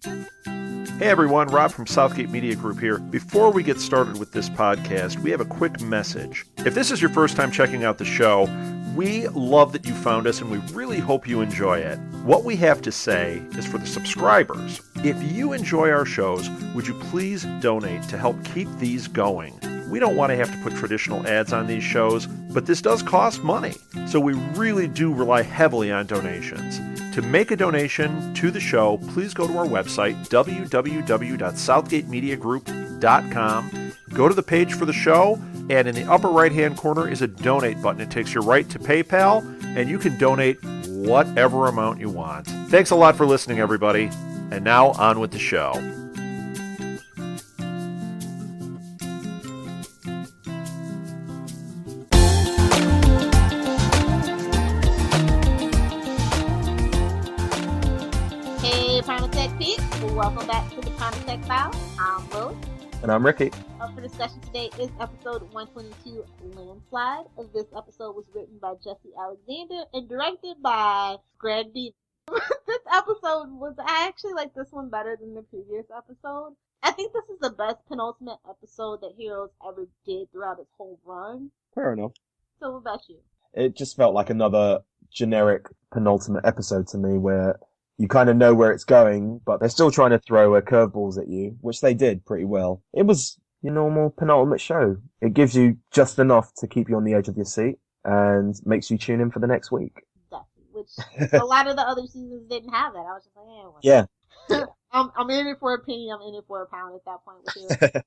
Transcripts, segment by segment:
Hey everyone, Rob from Southgate Media Group here. Before we get started with this podcast, we have a quick message. If this is your first time checking out the show, we love that you found us and we really hope you enjoy it. What we have to say is for the subscribers. If you enjoy our shows, would you please donate to help keep these going? We don't want to have to put traditional ads on these shows, but this does cost money. So we really do rely heavily on donations. To make a donation to the show, please go to our website, www.southgatemediagroup.com. Go to the page for the show, and in the upper right-hand corner is a donate button. It takes you right to PayPal, and you can donate whatever amount you want. Thanks a lot for listening, everybody. And now, on with the show. Welcome back to the Contact File. I'm Lilith. And I'm Ricky. Up for discussion today is episode 122, Landslide. This episode was written by Jesse Alexander and directed by Greg Beeman. This episode I actually like this one better than the previous episode. I think this is the best penultimate episode that Heroes ever did throughout its whole run. Fair enough. So what about you? It just felt like another generic penultimate episode to me where you kind of know where it's going, but they're still trying to throw curveballs at you, which they did pretty well. It was your normal penultimate show. It gives you just enough to keep you on the edge of your seat and makes you tune in for the next week. Exactly, which a lot of the other seasons didn't have that. I was just like, yeah. I'm in it for a penny, I'm in it for a pound at that point.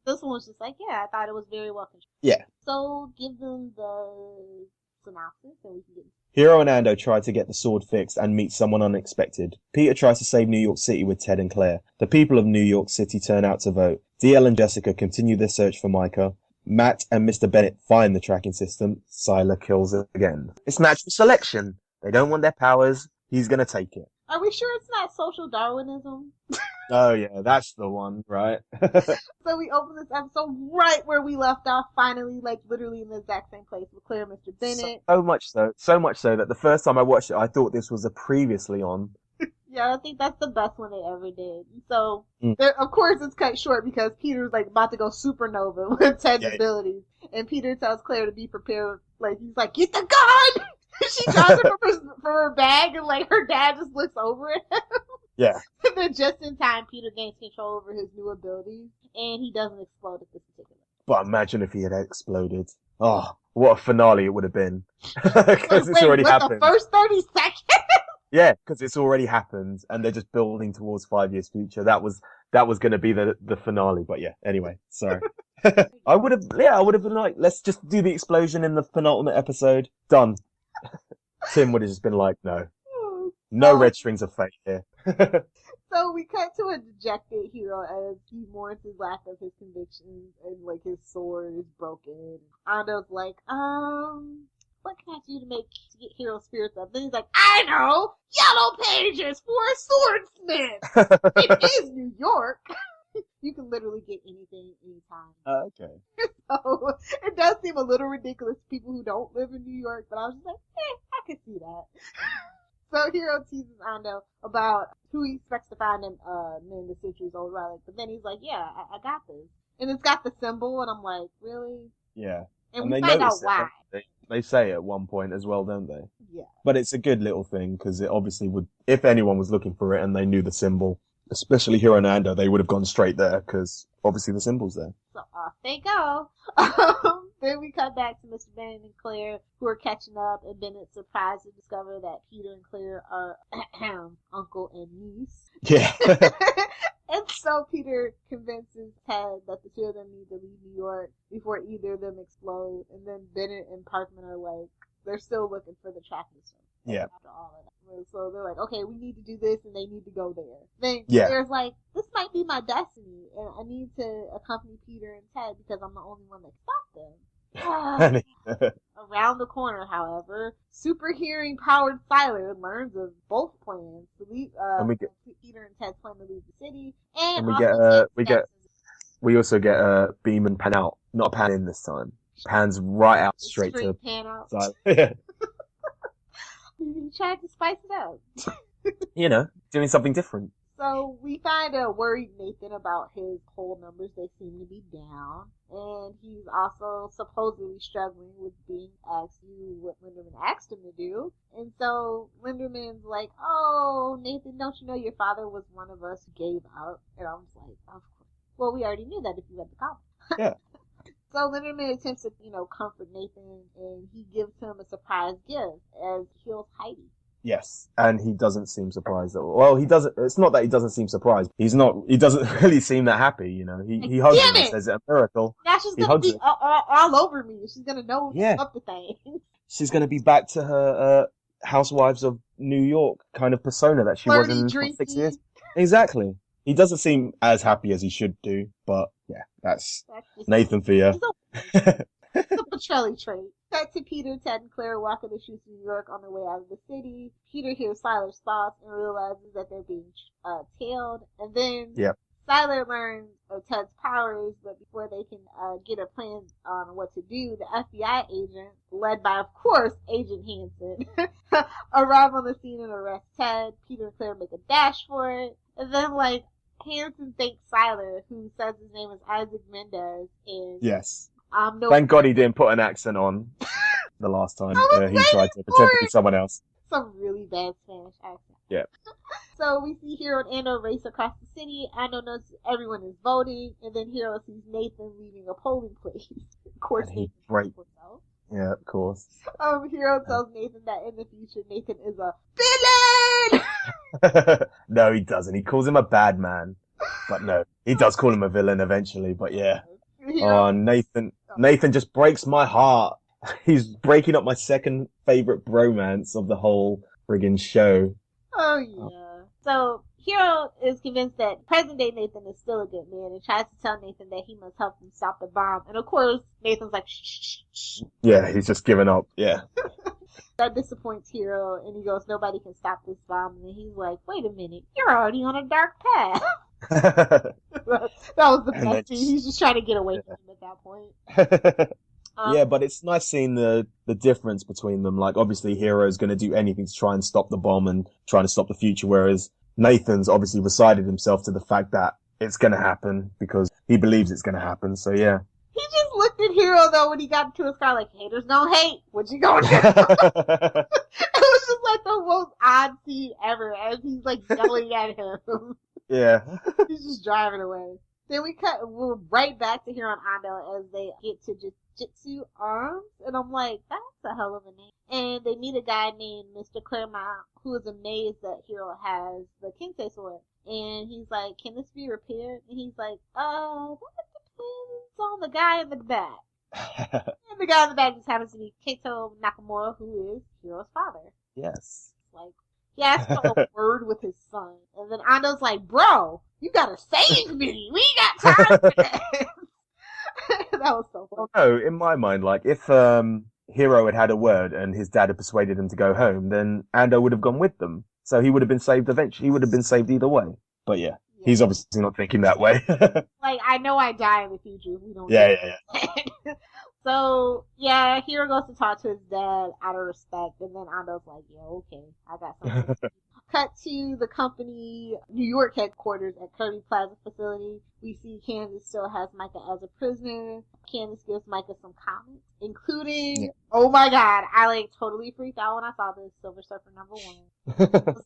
This one was just like, yeah, I thought it was very well constructed. Yeah. So give them the synopsis and we can get Hiro and Ando try to get the sword fixed and meet someone unexpected. Peter tries to save New York City with Ted and Claire. The people of New York City turn out to vote. DL and Jessica continue their search for Micah. Matt and Mr. Bennett find the tracking system. Sylar kills it again. It's natural selection. They don't want their powers. He's gonna take it. Are we sure it's not social Darwinism? Oh yeah, that's the one, right? So we open this episode right where we left off, finally, like literally in the exact same place with Claire and Mr. Bennett. So much so that the first time I watched it, I thought this was a previously on. Yeah, I think that's the best one they ever did. So, of course it's cut short because Peter's like about to go supernova with Ted's abilities. And Peter tells Claire to be prepared. Like, he's like, get the gun! She draws it from her bag and like her dad just looks over at him. Yeah. And then just in time, Peter gains control over his new abilities, and he doesn't explode at this particular. But imagine if he had exploded. Oh, what a finale it would have been. Because it's already happened. The first 30 seconds? Yeah, because it's already happened, and they're just building towards 5 years future. That was going to be the finale. But yeah, anyway, sorry. I would have been like, let's just do the explosion in the penultimate episode. Done. Tim would have just been like, no red strings of fate here. So we cut to a dejected Hiro as he mourns his lack of his convictions and like his sword is broken. Ando's like, what can I do to get Hiro's spirits up? Then he's like, I know! Yellow pages for a swordsmith! It is New York! You can literally get anything anytime. Okay. So it does seem a little ridiculous to people who don't live in New York, but I was just like, I could see that. So Hiro teases Ando about who he expects to find in the centuries old relic, but then he's like, yeah, I got this. And it's got the symbol, and I'm like, really? Yeah. And we find out why. They say it at one point as well, don't they? Yeah. But it's a good little thing, because it obviously would, if anyone was looking for it and they knew the symbol, especially Hiro and Ando, they would have gone straight there, because obviously the symbol's there. So off they go. Then we cut back to Mr. Bennett and Claire, who are catching up, and Bennett's surprised to discover that Peter and Claire are uncle and niece. Yeah. And so Peter convinces Ted that the two of them need to leave New York before either of them explode. And then Bennett and Parkman are like, they're still looking for the tracking system. Yeah. After all of that. So they're like, okay, we need to do this, and they need to go there. Then Claire's like, this might be my destiny, and I need to accompany Peter and Ted because I'm the only one that can stop them. Around the corner, however, super hearing powered Sylar learns of both plans to leave. Peter and Ted's plan to leave the city, and we also get Beeman pan out, not pan in this time. Pans right out straight to pan out. Yeah. He tried to spice it up. Doing something different. So So we find a worried Nathan about his poll numbers. They seem to be down. And he's also supposedly struggling with being asked to do what Linderman asked him to do. And so Linderman's like, oh, Nathan, don't you know your father was one of us who gave up? And I was like, of course. Well, we already knew that if you read the comic. Yeah. So Linderman attempts to, comfort Nathan, and he gives him a surprise gift as heals Heidi. Yes, and he doesn't seem surprised at all. Well, he doesn't. It's not that he doesn't seem surprised. He's not. He doesn't really seem that happy. He hugs him and says, "It's a miracle." Now she's gonna be all over me. She's gonna know up the thing. She's gonna be back to her Housewives of New York kind of persona that she was in for 6 years. Exactly. He doesn't seem as happy as he should do, but yeah, that's Nathan for you. It's a Petrelli trait. Cut to Peter, Ted, and Claire walking the streets of New York on their way out of the city. Peter hears Sylar's thoughts and realizes that they're being tailed. And then Sylar learns of Ted's powers, but before they can get a plan on what to do, the FBI agent, led by, of course, Agent Hansen, arrive on the scene and arrest Ted. Peter and Claire make a dash for it. And then, Hansen thanks Sylar, who says his name is Isaac Mendez. And yes. No, thank God he didn't put an accent on the last time he tried to pretend to be someone else. Some really bad Spanish accent. Yeah. So we see Hiro and Ando race across the city. Ando knows everyone is voting, and then Hiro sees Nathan leaving a polling place. Of course, Nathan himself. Yeah, of course. Hiro tells Nathan that in the future Nathan is a villain. No, he doesn't. He calls him a bad man, but no, he does call him a villain eventually. But yeah. Oh, Nathan just breaks my heart. He's breaking up my second favorite bromance of the whole friggin' show. Oh, yeah. So, Hiro is convinced that present-day Nathan is still a good man and tries to tell Nathan that he must help him stop the bomb. And, of course, Nathan's like, shh, shh, shh. Yeah, he's just giving up. Yeah. That disappoints Hiro, and he goes, nobody can stop this bomb. And then he's like, wait a minute, you're already on a dark path. That was the best scene. He's just trying to get away from him at that point. Yeah, but it's nice seeing the difference between them. Like, obviously, Hiro's going to do anything to try and stop the bomb and trying to stop the future, whereas Nathan's obviously resigned himself to the fact that it's going to happen because he believes it's going to happen. So, yeah. He just looked at Hiro, though, when he got into his car, like, haters don't hate. What you gonna do? It was just like the most odd scene ever as he's, yelling at him. Yeah. He's just driving away. Then we're right back to here on Ando as they get to Jitsu Arms, and I'm like, that's a hell of a name. And they meet a guy named Mr. Claremont, who is amazed that Hiro has the Kensei sword. And he's like, can this be repaired? And he's like, that depends on the guy in the back. And the guy in the back just happens to be Kato Nakamura, who is Hiro's father. Yes. He asked for a word with his son. And then Ando's like, bro, you gotta save me. We ain't got time for this. That was so funny. Well, no, in my mind, if Hiro had a word and his dad had persuaded him to go home, then Ando would have gone with them. So he would have been saved eventually. He would have been saved either way. But yeah. He's obviously not thinking that way. I know I die in the future if we don't. Yeah. So, yeah, Hiro goes to talk to his dad out of respect, and then Ando's like, yeah, okay, I got something. Cut to the company New York headquarters at Kirby Plaza facility. We see Candice still has Micah as a prisoner. Candice gives Micah some comments, including, oh my god, I totally freaked out when I saw this, Silver Surfer #1.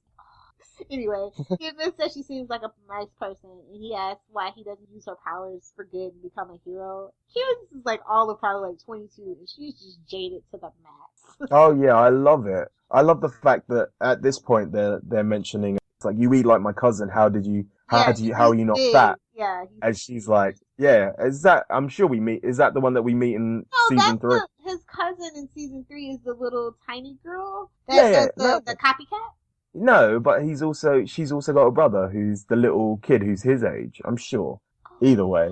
Anyway, he admits that she seems like a nice person, and he asks why he doesn't use her powers for good and become a hero. Candice is all of probably 22, and she's just jaded to the max. Oh yeah, I love it. I love the fact that at this point they're mentioning it's like, you eat like my cousin. How are you not fat? Yeah. And she's like, yeah, is that the one that we meet in season 3? His cousin in season 3 is the little tiny girl that does the copycat. No, but she's also got a brother who's the little kid who's his age, I'm sure. Either way.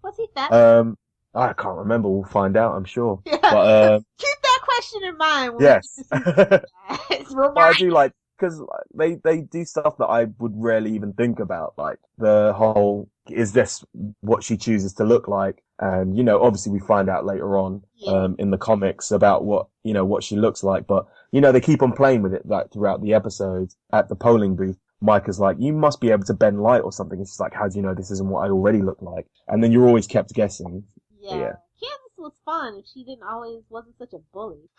Was he fat? I can't remember. We'll find out, I'm sure. Yeah. But, keep that question in mind. Yes. But I do because they do stuff that I would rarely even think about, like the whole, is this what she chooses to look like? And, obviously we find out later on, in the comics about what she looks like, but, they keep on playing with it, throughout the episodes at the polling booth. Micah's like, you must be able to bend light or something. It's just like, how do you know this isn't what I already look like? And then you're always kept guessing. Yeah. Candice was fun if she wasn't such a bully.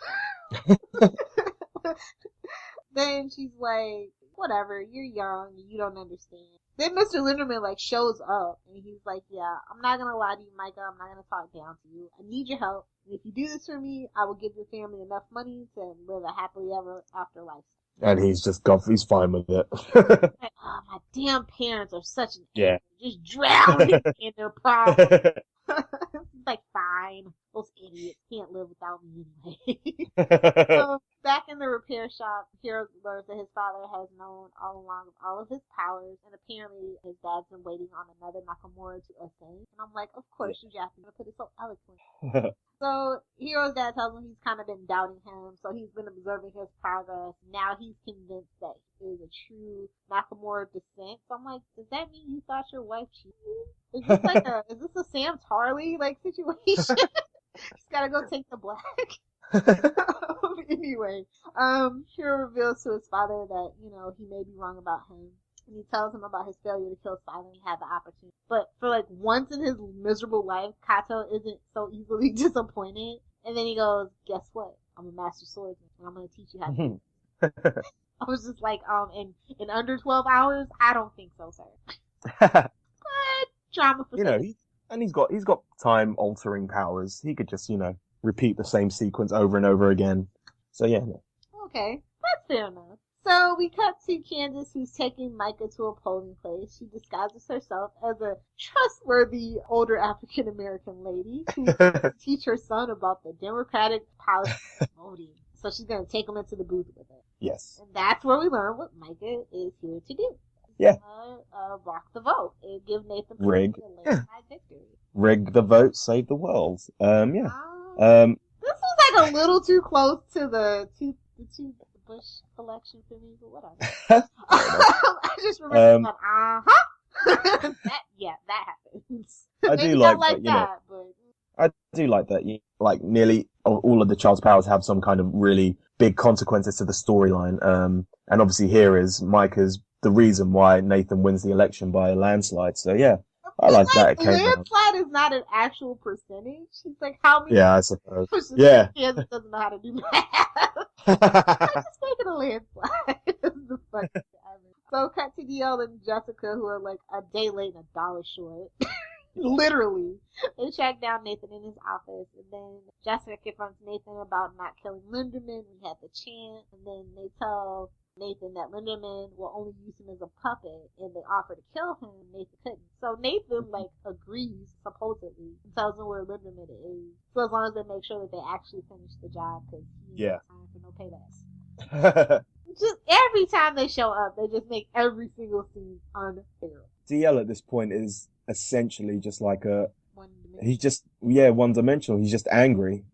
Then she's like, whatever, you're young, you don't understand. Then Mr. Linderman, like, shows up, and he's like, yeah, I'm not gonna lie to you, Micah, I'm not gonna talk down to you. I need your help, and if you do this for me, I will give your family enough money to live a happily ever after life. And he's fine with it. Like, oh, my damn parents are such an idiot. Just drowning in their problems. He's like, fine, those idiots can't live without me anyway. So, back in the repair shop, Hiro learns that his father has known all along of all of his powers, and apparently his dad's been waiting on another Nakamura to ascend. And I'm like, of course, you Japanese put it so eloquently. So Hiro's dad tells him he's kind of been doubting him, so he's been observing his progress. Now he's convinced that he is a true Nakamura descent. So I'm like, does that mean you thought your wife cheated? Is this a Sam Tarley like situation? He's gotta go take the black. Anyway, Hiro reveals to his father that, he may be wrong about him. And he tells him about his failure to kill Sylar. He had the opportunity. But for like once in his miserable life, Kato isn't so easily disappointed. And then he goes, guess what? I'm a master swordsman, and I'm going to teach you how to do it. I was just like, in under 12 hours? I don't think so, sir. But drama for he's got time altering powers. He could just, repeat the same sequence over and over again. So yeah. Okay, that's fair enough. So we cut to Candice, who's taking Micah to a polling place. She disguises herself as a trustworthy older African American lady who can teach her son about the Democratic policy of voting. So she's going to take him into the booth with her. Yes. And that's where we learn what Micah is here to do. Yeah. Rock the vote and give Nathan Rig. a landslide victory. Rig the vote, save the world. Yeah. This was like a little too close to the Bush election for me, but whatever. I just remember that happens. I do like that, but I do like that. Like nearly all of the child's powers have some kind of really big consequences to the storyline. And obviously here is Micah's the reason why Nathan wins the election by a landslide. So yeah, I like that. It came landslide is not an actual percentage. He's like, how many? Yeah, I suppose. Yeah. Kansas doesn't know how to do math. I'm just making a landslide. The fucking So cut to DL and Jessica, who are like a day late and $1 short. Literally. They track down Nathan in his office, and then Jessica confronts Nathan about not killing Linderman. We had the chant, and then they tell Nathan that Linderman will only use him as a puppet, and they offer to kill him. Nathan couldn't. So Nathan agrees, supposedly, and tells him where Linderman is. So as long as they make sure that they actually finish the job, because he has time for no paybacks. Just every time they show up, they just make every single scene unfair. DL at this point is essentially just like one-dimensional. He's just angry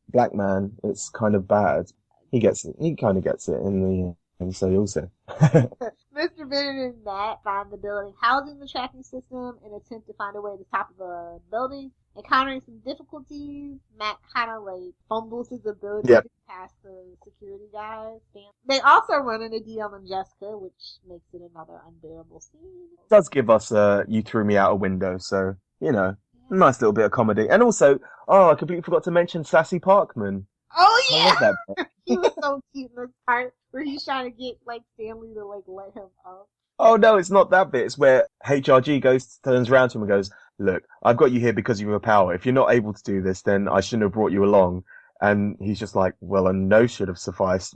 black man. It's kind of bad. He kind of gets it in the end, so you'll see. Mr. Bennett and Matt find the building housing the tracking system and attempt to find a way to the top of the building. Encountering some difficulties, Matt kind of fumbles his ability to pass the security guys. They also run into DL and Jessica, which makes it another unbearable scene. It does give us you threw me out a window, so, nice little bit of comedy. And also, I completely forgot to mention Sassy Parkman. Oh yeah! I love that bit. He was so cute in this part where he's trying to get Stanley to let him up. Oh no, it's not that bit. It's where HRG turns around to him and goes, "Look, I've got you here because of your power. If you're not able to do this, then I shouldn't have brought you along." And he's just like, "Well, a no would have sufficed.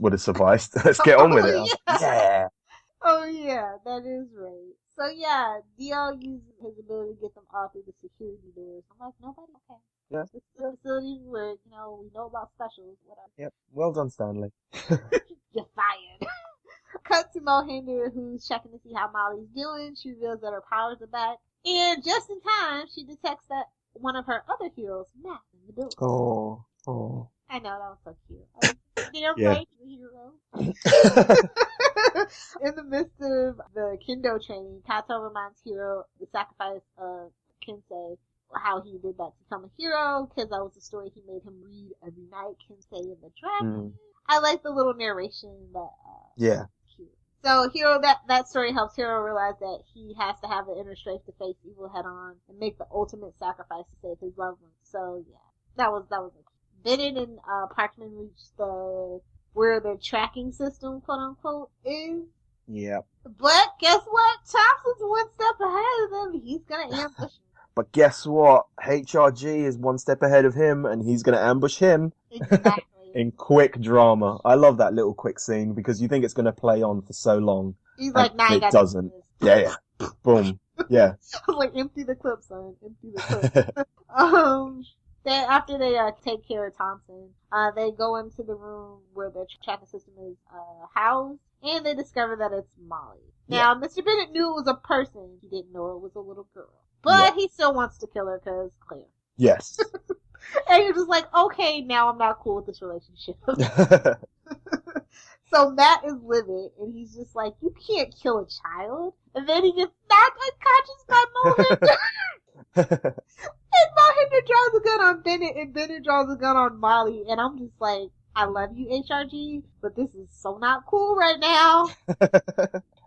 Let's get on with it." Yeah. Oh yeah, that is right. So yeah, DL uses his ability to get them off through the security doors. I'm like, nobody, okay. Yeah. This is a facility where, we know about specials, whatever. Yep. Well done, Stanley. You're fired. Cut to Mohinder, who's checking to see how Molly's doing. She reveals that her powers are back. And just in time, she detects that one of her other heroes, Matt, in the building. Oh. I know, that was so cute. Damn right, the hero. In the midst of the kendo training, Kato reminds Hiro the sacrifice of Kensei, how he did that to become a hero, because that was the story he made him read every night, Kensei and the Dragon. I like the little narration that, yeah. cute. So Hiro, that story helps Hiro realize that he has to have the inner strength to face evil head on and make the ultimate sacrifice to save his loved ones. So yeah, that was it. Bennett and Parkman reached where the tracking system, quote unquote, is. Yep. But guess what? Thompson's one step ahead of them. He's gonna ambush him. But guess what? HRG is one step ahead of him, and he's gonna ambush him. Exactly. In quick drama. I love that little quick scene because you think it's gonna play on for so long. He's like, nah, it doesn't. Yeah. Boom. Yeah. I was like, empty the clip, son. Empty the clip. After they take care of Thompson, they go into the room where the tracking system is housed, and they discover that it's Molly. Now, Mr. Bennett knew it was a person. He didn't know it was a little girl. But he still wants to kill her because Claire. Yes. And you're just like, okay, now I'm not cool with this relationship. So Matt is livid, and he's just like, you can't kill a child. And then he gets knocked unconscious by Mohinder. And Mohinder draws a gun on Bennett, and Bennett draws a gun on Molly. And I'm just like, I love you, HRG, but this is so not cool right now.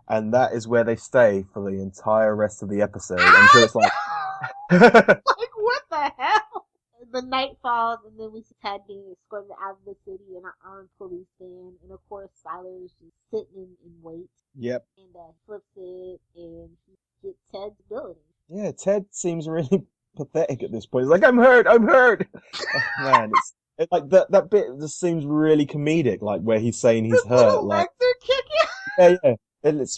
And that is where they stay for the entire rest of the episode. Until it's like... like, what the hell? The night falls, and then we see Ted being escorted out of the city in an armed police van. And of course, Sylar is just sitting in wait. Yep. And flips it, and he gets Ted's ability. Yeah, Ted seems really pathetic at this point. He's like, I'm hurt. Oh, man, it's like that bit just seems really comedic, like where he's saying he's hurt. Little like, legs are kicking. yeah. And it's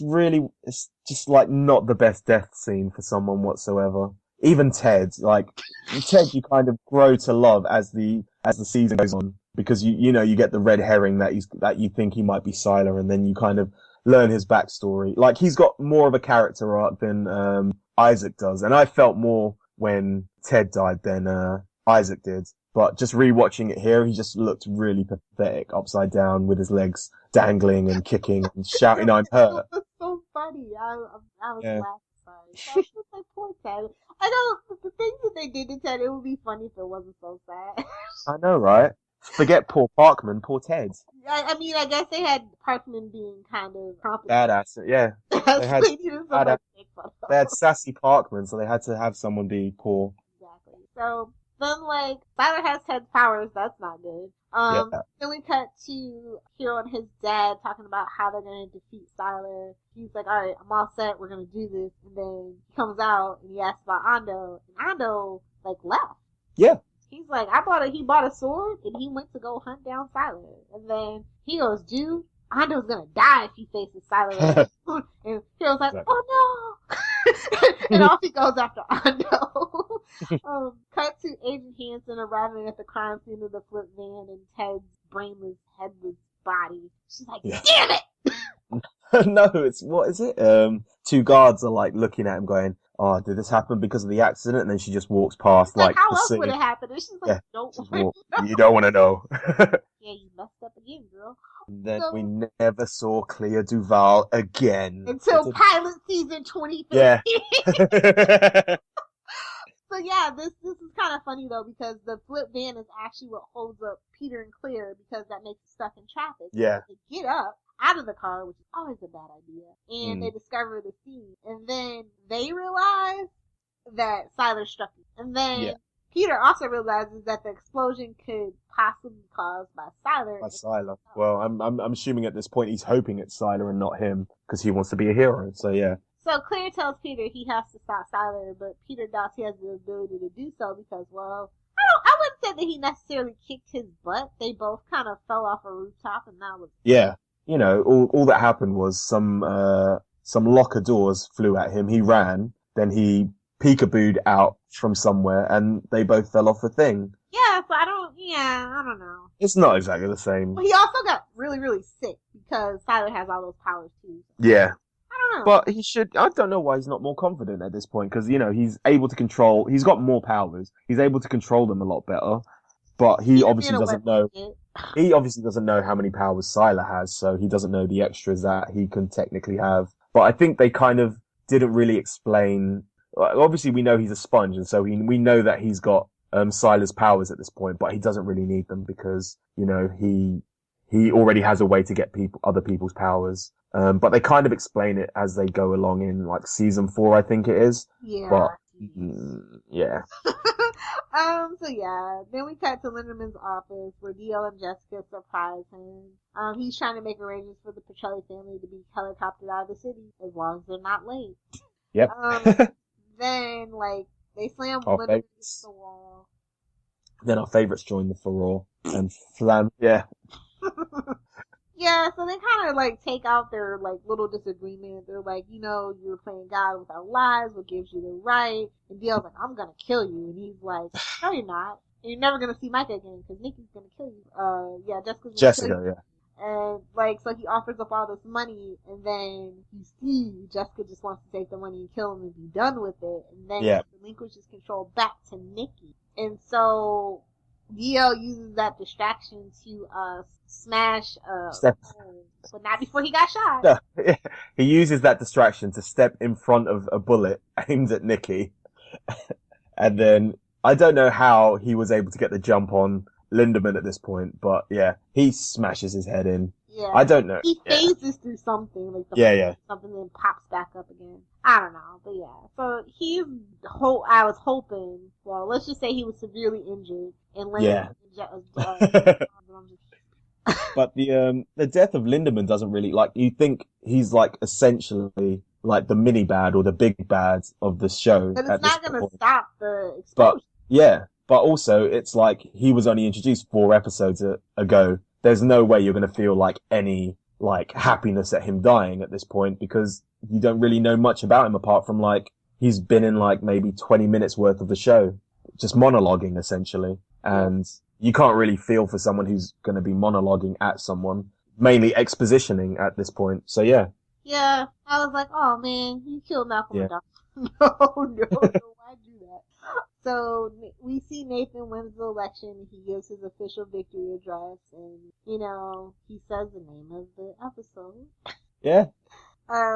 just like not the best death scene for someone whatsoever. Even Ted, like Ted, you kind of grow to love as the season goes on because you know you get the red herring that you think he might be Sylar, and then you kind of learn his backstory. Like he's got more of a character arc than Issac does, and I felt more when Ted died than Issac did. But just rewatching it here, he just looked really pathetic, upside down with his legs dangling and kicking and shouting, "I'm hurt." It was so funny. I was laughing. Sorry. So I was just like, poor Ted. I know the things that they did to Ted. It would be funny if it wasn't so sad. I know, right? Forget poor Parkman, poor Ted. I mean, I guess they had Parkman being kind of competent. Badass, yeah. They had Sassy Parkman, so they had to have someone be poor. Exactly. So then, like, Sylar has Ted's powers. That's not good. Then we cut to Hiro and his dad talking about how they're going to defeat Sylar. He's like, all right, I'm all set. We're going to do this. And then he comes out and he asks about Ando. And Ando, like, left. Yeah. He's like, he bought a sword and he went to go hunt down Sylar. And then he goes, dude, Ando's going to die if he faces Sylar. And Hiro's like, oh no. And off he goes after Ando. Cut to Agent Hansen arriving at the crime scene of the flip van and Ted's brainless, headless body. She's like, damn it! No, what is it? Two guards are like looking at him going, oh, did this happen because of the accident? And then she just walks past like how the else scene. would it happen? And she's like, you don't want to know. Yeah, you messed up again, girl. Then we never saw Clea Duvall again. Until pilot season 2015. Yeah. So yeah, this is kind of funny though because the flip van is actually what holds up Peter and Claire because that makes them stuck in traffic. Yeah. They get up out of the car, which is always a bad idea, and they discover the scene, and then they realize that Sylar struck him, and then Peter also realizes that the explosion could possibly be caused by Sylar. By Sylar. Well, I'm assuming at this point he's hoping it's Sylar and not him because he wants to be a hero. So yeah. So Claire tells Peter he has to stop Sylar, but Peter doubts he has the ability to do so because, well, I wouldn't say that he necessarily kicked his butt. They both kind of fell off a rooftop, and that was you know, all that happened was some locker doors flew at him. He ran, then he peekabooed out from somewhere, and they both fell off the thing. Yeah, so I don't know. It's not exactly the same. Well, he also got really, really sick because Sylar has all those powers too. Yeah. I don't know. But I don't know why he's not more confident at this point, because, you know, he's got more powers. He's able to control them a lot better. But he obviously doesn't know. He obviously doesn't know how many powers Sylar has, so he doesn't know the extras that he can technically have. But I think they kind of didn't really explain. Obviously, we know he's a sponge, and so we know that he's got Sylar's powers at this point, but he doesn't really need them because, you know, he he already has a way to get other people's powers. But they kind of explain it as they go along in like season 4, I think it is. Yeah. But yeah. So yeah, then we cut to Linderman's office where DL and Jessica surprise him. He's trying to make arrangements for the Petrelli family to be helicoptered out of the city as long as they're not late. Yep. Then like they slam Our Linderman favorites. against the wall. Then our favorites join the furore and flam. Yeah. Yeah, so they kind of like take out their like little disagreement. They're like, you're playing God with our lives. What gives you the right? And DL's like, I'm gonna kill you, and he's like, no, you're not. And you're never gonna see Micah again because Nikki's gonna kill you. Yeah, Jessica. Yeah. And like, so he offers up all this money, and then you see Jessica just wants to take the money and kill him and be done with it, and then he relinquishes control back to Nikki. And so DL uses that distraction to smash but not before he got shot. No, he uses that distraction to step in front of a bullet aimed at Nikki. And then I don't know how he was able to get the jump on Linderman at this point, but yeah, he smashes his head in. Yeah. I don't know. He phases through something, like something then pops back up again. I don't know, but yeah. So I was hoping, well, let's just say he was severely injured and Linderman But the death of Linderman doesn't really, like, you think he's like essentially like the mini bad or the big bad of the show. But it's not going to stop the explosion. But also it's like he was only introduced 4 episodes ago. There's no way you're going to feel like any like happiness at him dying at this point because you don't really know much about him apart from like he's been in like maybe 20 minutes worth of the show, just monologuing essentially. And you can't really feel for someone who's going to be monologuing at someone, mainly expositioning at this point. So yeah. Yeah, I was like, oh man, you killed Malcolm McDowell. No, why'd you do that? So we see Nathan wins the election. He gives his official victory address, and he says the name of the episode. Yeah.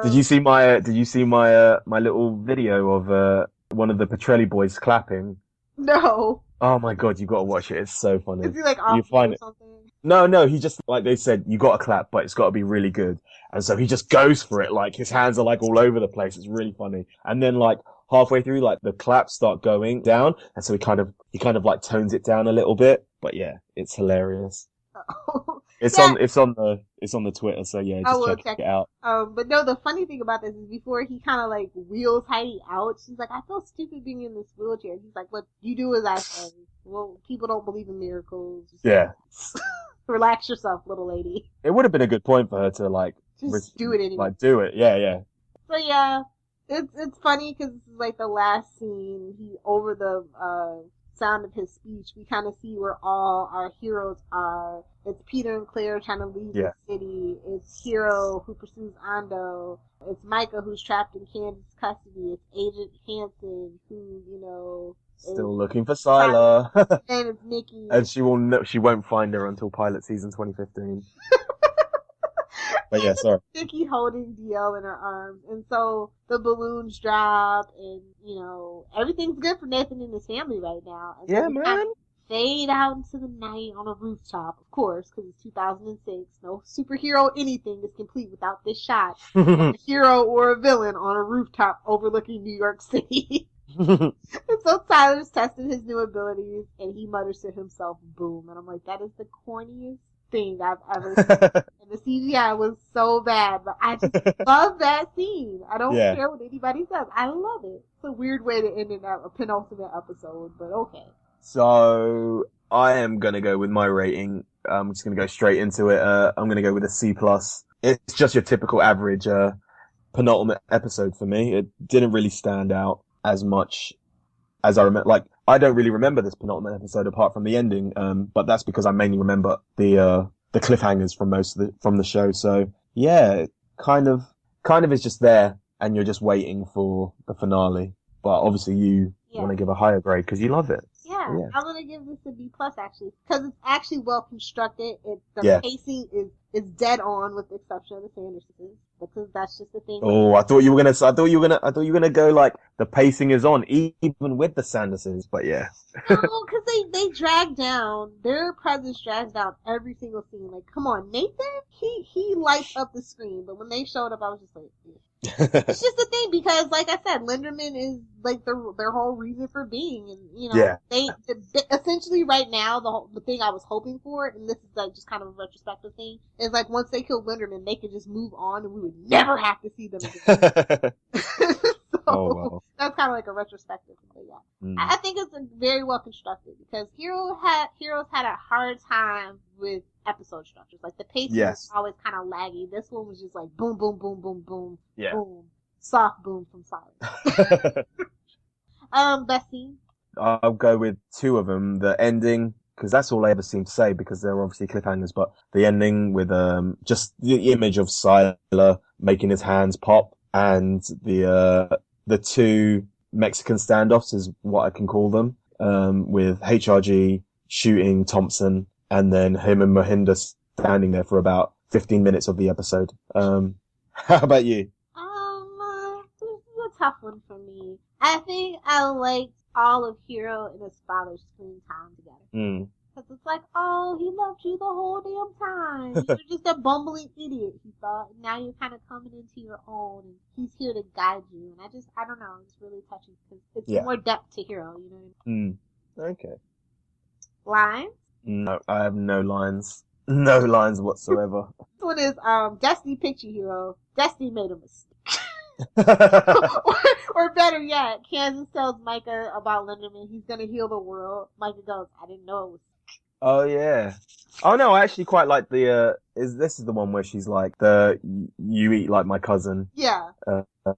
Did you see my little video of one of the Petrelli boys clapping? No. Oh my god, you got to watch it. It's so funny. Is he like you find or it? Something? No, he just, like they said, you got to clap, but it's got to be really good. And so he just goes for it. Like his hands are like all over the place. It's really funny. And then like halfway through, like the claps start going down, and so he kind of like tones it down a little bit. But yeah, it's hilarious. It's on the Twitter, so yeah, just check it out. But no, the funny thing about this is before he kind of like wheels Heidi out, she's like, I feel stupid being in this wheelchair. He's like, what you do as I say. Well, people don't believe in miracles. Yeah. Relax yourself, little lady. It would have been a good point for her to like just do it anyway. Like do it, yeah. So yeah, it's funny because this is like the last scene. He over the sound of his speech, we kind of see where all our heroes are. It's Peter and Claire trying to leave the city. It's Hiro who pursues Ando. It's Micah who's trapped in Candice's custody. It's Agent Hansen who still looking for Sylar. And it's Nikki. And she won't find her until pilot season 2015. But yeah, sorry. Nikki holding DL in her arms. And so the balloons drop and, everything's good for Nathan and his family right now. And yeah, man. Fade out into the night on a rooftop, of course, because it's 2006. No superhero anything is complete without this shot. A hero or a villain on a rooftop overlooking New York City. And so Tyler's tested his new abilities, and he mutters to himself, boom. And I'm like, that is the corniest thing I've ever seen. And the CGI was so bad, but I just love that scene. I don't care what anybody says. I love it. It's a weird way to end a penultimate episode, but okay. So I am going to go with my rating. I'm just going to go straight into it. I'm going to go with a C+. It's just your typical average penultimate episode for me. It didn't really stand out as much as I remember. Like, I don't really remember this penultimate episode apart from the ending, but that's because I mainly remember the cliffhangers from the show. So yeah, it kind of is just there, and you're just waiting for the finale. But obviously you want to give a higher grade because you love it. Yeah, I'm gonna give this a B+ actually because it's actually well constructed. The pacing is dead on, with the exception of the Sandersons, because that's just the thing. Oh, I thought you were gonna go like the pacing is on, even with the Sanderses. But yeah. No, because they drag down, their presence drags down every single scene. Like, come on, Nathan, he lights up the screen, but when they showed up, I was just like, it's just the thing, because like I said, Linderman is like their whole reason for being, and you know, Yeah. they essentially right now the thing I was hoping for, and this is like just kind of a retrospective thing, is like once they kill Linderman, they could just move on, and we would never have to see them again. So Oh, wow. that's kind of like a retrospective thing. But yeah, Mm. I think it's very well constructed, because Heroes had a hard time with episode structures. Like the pacing Yes. was always kind of laggy. This one was just like boom, boom, boom, boom, boom, Yeah. boom, soft boom from Sylar. Best scene. I'll go with two of them. The ending, because that's all I ever seem to say, because they're obviously cliffhangers, but the ending with just the image of Sylar making his hands pop, and the two Mexican standoffs is what I can call them, with HRG shooting Thompson, and then him and Mohinder standing there for about 15 minutes of the episode. How about you? This is a tough one for me. I think I liked all of Hiro and his father's screen time together. Mm. Because it's like, oh, he loved you the whole damn time. You're just a bumbling idiot, he thought. And now you're kind of coming into your own, and he's here to guide you. And I don't know, it's really touching, because it's more depth to Hiro, you know what I mean? Okay. Lines? No, I have no lines. No lines whatsoever. This one is, Destiny picked you, Hiro. Destiny made a mistake. or better yet, Kansas tells Micah about Linderman. He's gonna heal the world. Micah goes, I didn't know it was. Oh yeah. Oh no, I actually quite like this is the one where she's like, you eat like my cousin. Yeah.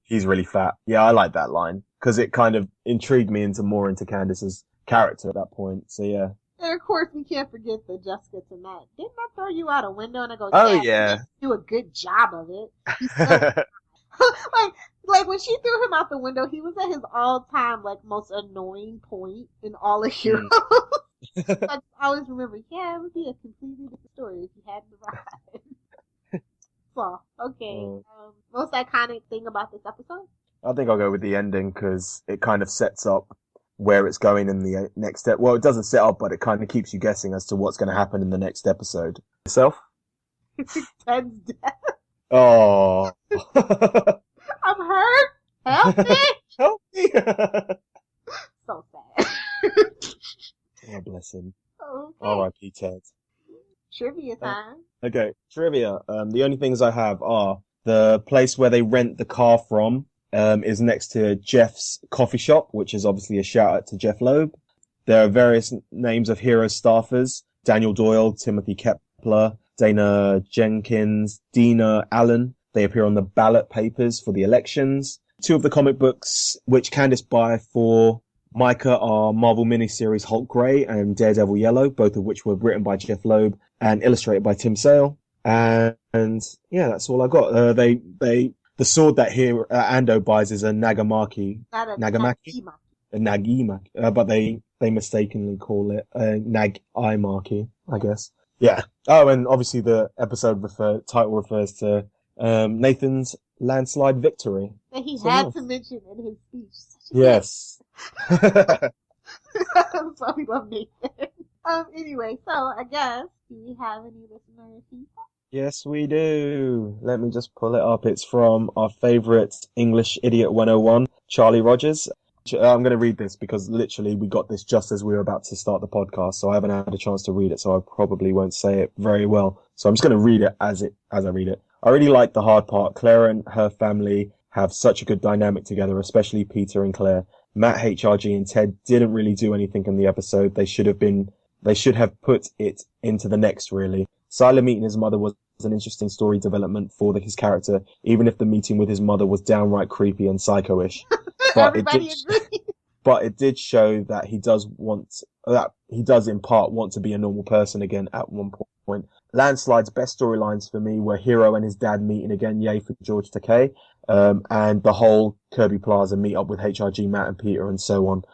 He's really fat. Yeah, I like that line, because it kind of intrigued me more into Candice's character at that point. So yeah. And of course, we can't forget the Jessica to Matt. Didn't I throw you out a window? And I go, Oh yeah. yeah. You didn't do a good job of it. He's so like when she threw him out the window, he was at his all-time like most annoying point in all of Heroes. I always remember, yeah, it would be a completely different story if he hadn't arrived. So, okay, most iconic thing about this episode? I think I'll go with the ending, because it kind of sets up where it's going in the next step. Well, it doesn't set up, but it kind of keeps you guessing as to what's going to happen in the next episode. Yourself? Ted's death. Oh. I'm hurt. Help me. Help me. So sad. Oh, bless him. Okay. R.I.P. Ted. Trivia time. Okay, trivia. The only things I have are the place where they rent the car from is next to Jeff's coffee shop, which is obviously a shout out to Jeff Loeb. There are various names of Hero staffers: Daniel Doyle, Timothy Kepler, Dana Jenkins, Dina Allen. They appear on the ballot papers for the elections. Two of the comic books which Candice buy for Micah are Marvel miniseries Hulk Grey and Daredevil Yellow, both of which were written by Jeff Loeb and illustrated by Tim Sale. And yeah, that's all I got. The sword that here Ando buys is a Nagamaki. Nagamaki? A Nagimaki. But they mistakenly call it a Nag-I-Maki, I guess. Yeah. Oh, and obviously the episode title refers to Nathan's landslide victory. That he had to mention in his speech. Yes. So we love Nathan. Anyway, so I guess, do we have any listener feedback? Yes, we do. Let me just pull it up. It's from our favorite English Idiot 101, Charlie Rogers. I'm going to read this because literally we got this just as we were about to start the podcast, so I haven't had a chance to read it, so I probably won't say it very well. So I'm just going to read it as I read it. I really like the hard part. Claire and her family have such a good dynamic together, especially Peter and Claire. Matt, HRG, and Ted didn't really do anything in the episode. They should have put it into the next, really. Sylar meeting his mother was an interesting story development for his character, even if the meeting with his mother was downright creepy and psycho-ish. Everybody agrees. But it did show that he does in part want to be a normal person again at one point. Landslide's best storylines for me were Hiro and his dad meeting again, yay for George Takei, and the whole Kirby Plaza meet up with HRG, Matt and Peter and so on.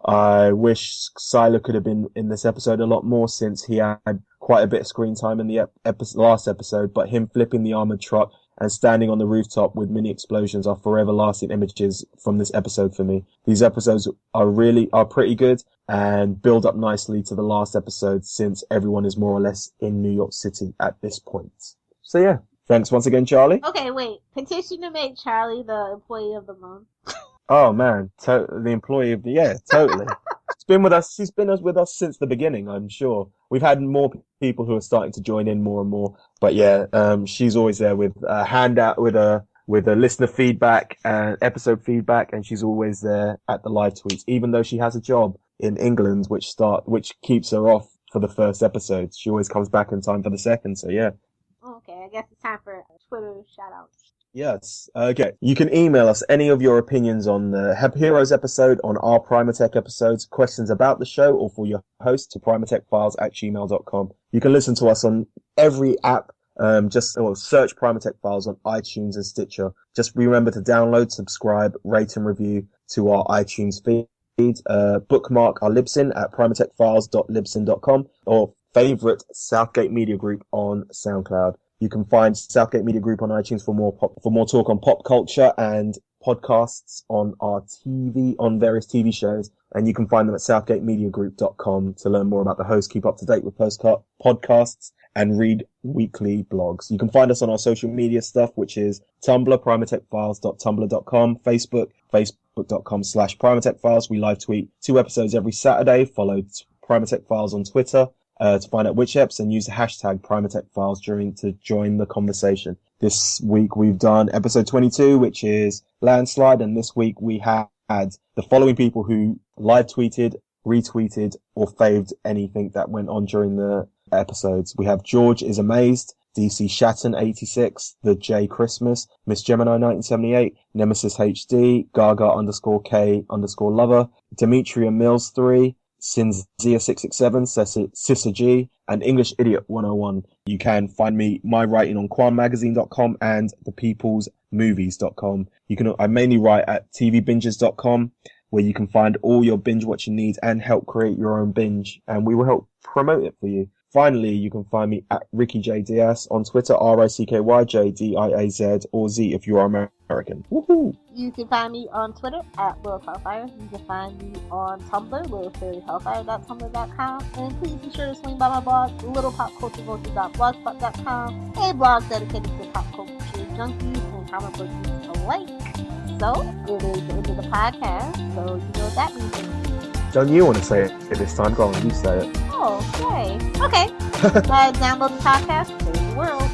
I wish Sylar could have been in this episode a lot more, since he had quite a bit of screen time in the last episode, but him flipping the armored truck and standing on the rooftop with mini explosions are forever lasting images from this episode for me. These episodes are pretty good and build up nicely to the last episode, since everyone is more or less in New York City at this point. So yeah, thanks once again, Charlie. Okay, wait. Petition to make Charlie the employee of the month. Oh man, the employee of the year, totally. She's been with us since the beginning, I'm sure. We've had more people who are starting to join in more and more. But yeah, she's always there with a handout, with a listener feedback and episode feedback, and she's always there at the live tweets, even though she has a job in England, which keeps her off for the first episode. She always comes back in time for the second, so yeah. Okay, I guess it's time for Twitter shout-outs. Yes. Okay. You can email us any of your opinions on the Heroes episode, on our Primatech episodes, questions about the show, or for your host to primatechfiles@gmail.com. You can listen to us on every app. Search Primatech Files on iTunes and Stitcher. Just remember to download, subscribe, rate and review to our iTunes feed. Bookmark our Libsyn at primatechfiles.libsyn.com, or favorite Southgate Media Group on SoundCloud. You can find Southgate Media Group on iTunes for more talk on pop culture and podcasts on various TV shows. And you can find them at southgatemediagroup.com to learn more about the host, keep up to date with podcasts, and read weekly blogs. You can find us on our social media stuff, which is Tumblr, primatechfiles.tumblr.com, facebook.com/primatechfiles. We live tweet 2 episodes every Saturday. Follow Primatech Files on Twitter to find out which eps, and use the hashtag Primatech Files to join the conversation. This week we've done episode 22, which is Landslide, and this week we had the following people who live tweeted, retweeted, or faved anything that went on during the episodes. We have George is Amazed, DC Shatton 86, The J Christmas, Miss Gemini 1978, Nemesis HD, Gaga _K_lover, Demetria Mills 3, Cinzia 667, Sissa G, and English Idiot 101. You can find my writing on qualmmagazine.com and thepeoplesmovies.com. I mainly write at tvbinges.com, where you can find all your binge watching needs and help create your own binge, and we will help promote it for you. Finally, you can find me at Ricky J. Diaz on Twitter, RICKYJDIAZ, or Z if you are American. Woohoo! You can find me on Twitter at Lilith Hellfire. You can find me on Tumblr, LilithHellfire.tumblr.com. And please be sure to swing by my blog, littlepopculturevulture.blogspot.com, a blog dedicated to pop culture junkies and comic book geeks alike. So, it is the end of the podcast, so you know what that means. Don't you want to say it this time? Go on, you say it. Oh, yay. Okay. Download the podcast, save the world.